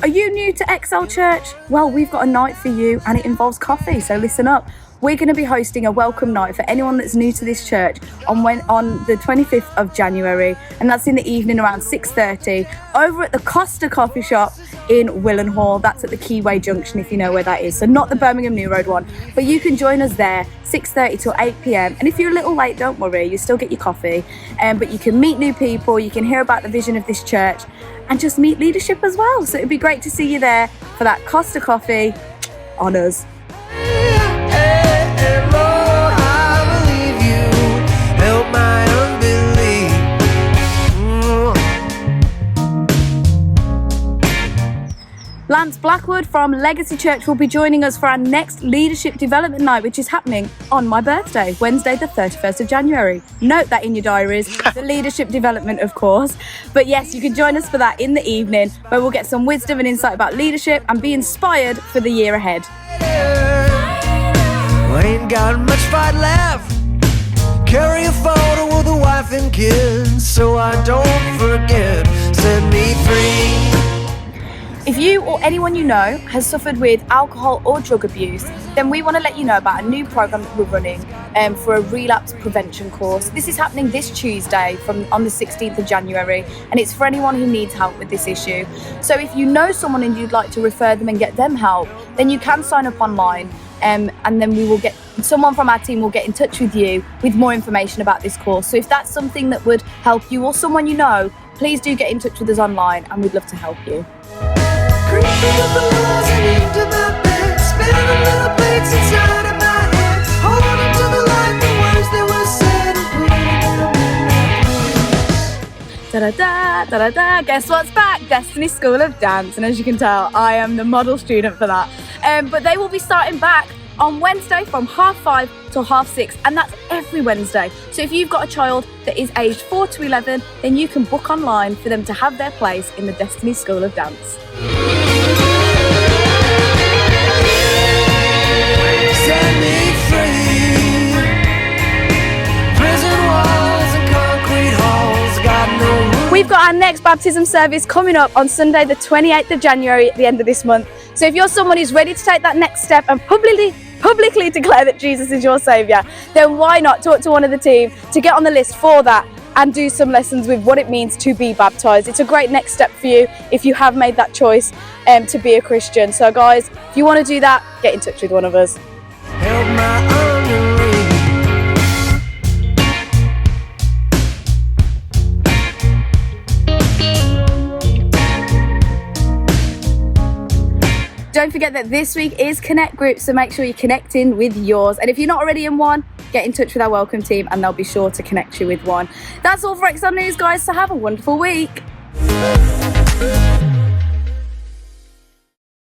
Are you new to Excel Church? Well, we've got a night for you and it involves coffee, so listen up. We're going to be hosting a welcome night for anyone that's new to this church on the 25th of January, and that's in the evening around 6:30 over at the Costa Coffee Shop in Willenhall. That's at the Keyway Junction, if you know where that is. So not the Birmingham New Road one, but you can join us there 6:30 till 8 p.m. And if you're a little late, don't worry, you still get your coffee. But you can meet new people, you can hear about the vision of this church, and just meet leadership as well. So it'd be great to see you there for that Costa Coffee on us. Lance Blackwood from Legacy Church will be joining us for our next Leadership Development Night, which is happening on my birthday, Wednesday the 31st of January. Note that in your diaries, the Leadership Development, of course. But yes, you can join us for that in the evening, where we'll get some wisdom and insight about leadership and be inspired for the year ahead. I ain't got much fight left. Carry a photo with a wife and kids, so I don't forget. Set me free. If you or anyone you know has suffered with alcohol or drug abuse, then we want to let you know about a new program that we're running for a relapse prevention course. This is happening this Tuesday on the 16th of January, and it's for anyone who needs help with this issue. So if you know someone and you'd like to refer them and get them help, then you can sign up online, and then someone from our team will get in touch with you with more information about this course. So if that's something that would help you or someone you know, please do get in touch with us online, and we'd love to help you. Creeping up the walls and into my bed, spinning little plates inside of my head, holding to the light, the words that were said, and putting them in my place. Da-da-da, da-da-da, guess what's back? Destiny School of Dance, and as you can tell, I am the model student for that. But they will be starting back on Wednesday from 5:30 till 6:30, and that's every Wednesday. So if you've got a child that is aged 4 to 11, then you can book online for them to have their place in the Destiny School of Dance. Set me free. Prison walls and concrete halls got no room. We've got our next baptism service coming up on Sunday the 28th of January at the end of this month. So if you're someone who's ready to take that next step and publicly declare that Jesus is your saviour, then why not talk to one of the team to get on the list for that and do some lessons with what it means to be baptised. It's a great next step for you if you have made that choice to be a Christian. So guys, if you want to do that, get in touch with one of us. Held my unreal. Don't forget that this week is Connect Group, so make sure you're connecting with yours. And if you're not already in one, get in touch with our welcome team and they'll be sure to connect you with one. That's all for Excel News, guys, so have a wonderful week.